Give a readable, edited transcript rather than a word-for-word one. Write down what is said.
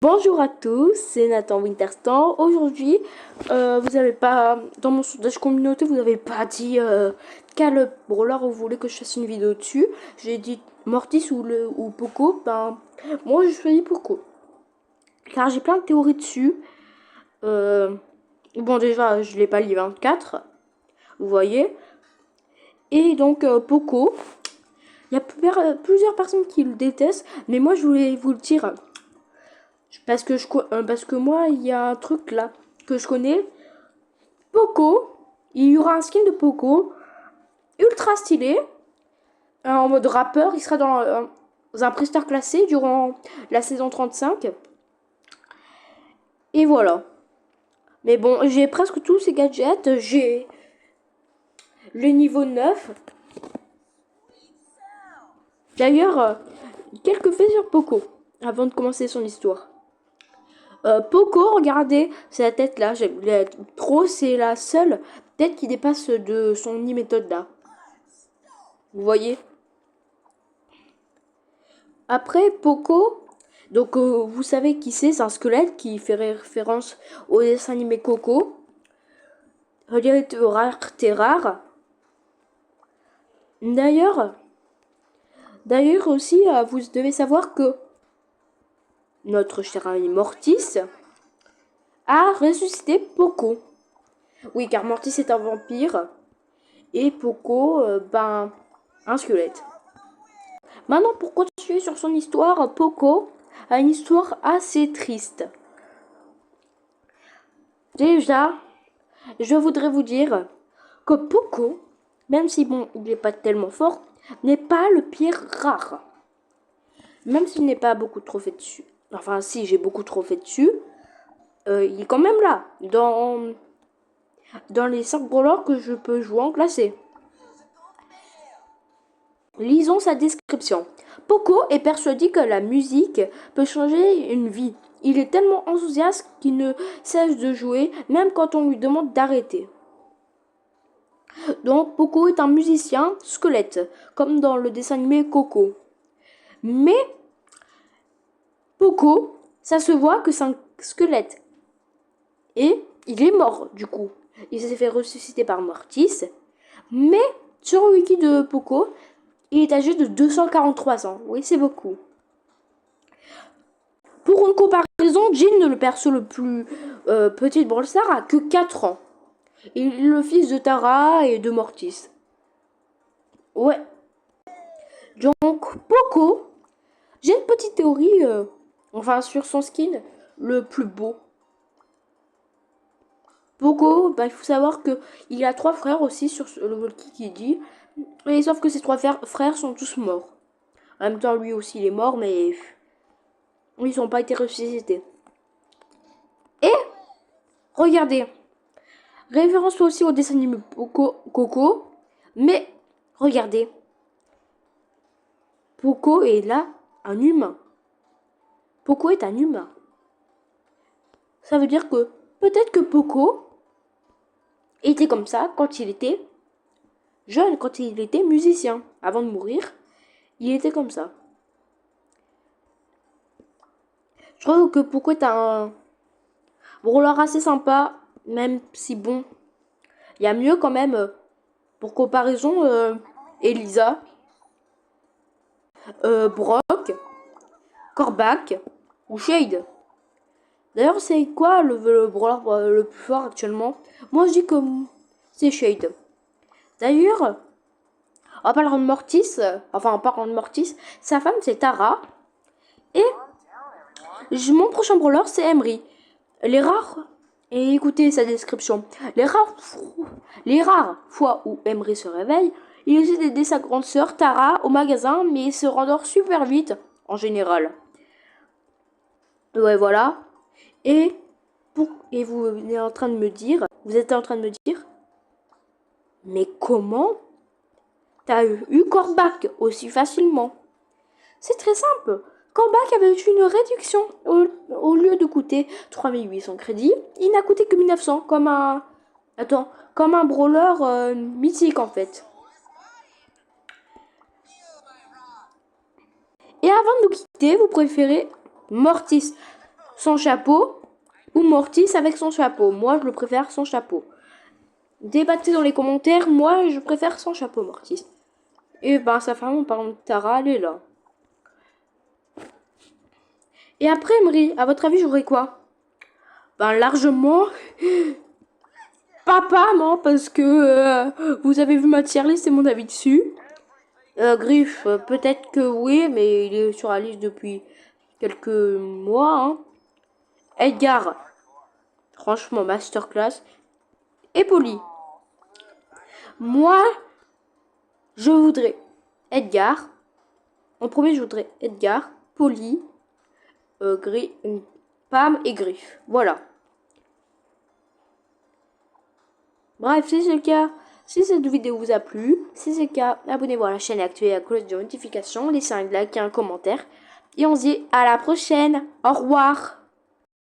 Bonjour à tous, c'est Nathan Winterstan. Aujourd'hui, vous avez pas, dans mon sondage communauté, vous n'avez pas dit quel brawler vous voulez que je fasse une vidéo dessus. J'ai dit Mortis ou Poco. Ben, moi je choisis Poco. Car j'ai plein de théories dessus. Bon, déjà, je l'ai pas lu 24, vous voyez. Et donc, Poco, il y a plusieurs personnes qui le détestent, mais moi je voulais vous le dire. Parce que moi, il y a un truc là que je connais. Poco, il y aura un skin de Poco ultra stylé, en mode rappeur. Il sera dans un prestar classé durant la saison 35. Et voilà. Mais bon, j'ai presque tous ces gadgets. J'ai le niveau 9. D'ailleurs, quelques faits sur Poco avant de commencer son histoire. Poco, regardez, c'est la tête là. Trop, c'est la seule tête qui dépasse de son méthode là. Vous voyez? Après, Poco, donc vous savez qui c'est un squelette qui fait référence au dessin animé Coco. Regardez, rareté rare. D'ailleurs aussi, vous devez savoir que notre cher ami Mortis a ressuscité Poco. Oui, car Mortis est un vampire et Poco, un squelette. Maintenant, pour continuer sur son histoire, Poco a une histoire assez triste. Déjà, je voudrais vous dire que Poco, même si bon, il n'est pas tellement fort, n'est pas le pire rare. Même s'il n'est pas beaucoup de trophées dessus. Enfin, si j'ai beaucoup de trophées dessus, il est quand même là, dans les 5 brawlers que je peux jouer en classé. Lisons sa description. Poco est persuadé que la musique peut changer une vie. Il est tellement enthousiaste qu'il ne cesse de jouer, même quand on lui demande d'arrêter. Donc, Poco est un musicien squelette, comme dans le dessin animé Coco. Mais, Poco, ça se voit que c'est un squelette. Et il est mort, du coup. Il s'est fait ressusciter par Mortis. Mais, sur le wiki de Poco, il est âgé de 243 ans. Oui, c'est beaucoup. Pour une comparaison, Jean, le perso le plus petit de Brawl Stars, a que 4 ans. Il est le fils de Tara et de Mortis. Ouais. Donc, Poco, j'ai une petite théorie, sur son skin, le plus beau. Poco, il faut savoir qu'il a 3 frères aussi sur le wiki qui dit. Et sauf que ces 3 frères sont tous morts. En même temps, lui aussi, il est mort, mais ils n'ont pas été ressuscités. Et, regardez, référence aussi au dessin animé Coco, mais regardez, Poco est là un humain. Poco est un humain. Ça veut dire que peut-être que Poco était comme ça quand il était jeune, quand il était musicien. Avant de mourir, il était comme ça. Je trouve que Poco est un brawler assez sympa, même si bon, il y a mieux quand même, pour comparaison, Elisa, Brock, Corbac ou Shade. D'ailleurs, c'est quoi le brawler le plus fort actuellement? Moi, je dis que c'est Shade. D'ailleurs, en parlant de Mortis, sa femme c'est Tara. Et mon prochain brawler c'est Emery. Les rares, et écoutez sa description, les rares fois où Emery se réveille, il essaie d'aider sa grande sœur Tara au magasin, mais il se rendort super vite en général. Ouais, voilà. Et vous êtes en train de me dire, mais comment t'as eu Corbac aussi facilement? C'est très simple. Corbac avait eu une réduction. Au lieu de coûter 3800 crédits, il n'a coûté que 1900, comme un brawler mythique en fait. Et avant de nous quitter, vous préférez Mortis sans chapeau ou Mortis avec son chapeau. Moi, je le préfère sans chapeau. Débattez dans les commentaires. Moi, je préfère sans chapeau, Mortis. Et ben, sa femme, par exemple, Tara, elle est là. Et après, Emery, à votre avis, j'aurais quoi? Ben, largement... Papa, non, parce que vous avez vu ma tier list et mon avis dessus. Griff, peut-être que oui, mais il est sur la liste depuis quelques mois. Hein. Edgar, franchement, masterclass. Et Polly. Moi, je voudrais Edgar. En premier, je voudrais Edgar, Polly, Pam et Griff. Voilà. Bref, si c'est le cas, si cette vidéo vous a plu, si c'est le cas, abonnez-vous à la chaîne et activez la cloche de notification, laissez un like et un commentaire. Et on se dit à la prochaine. Au revoir.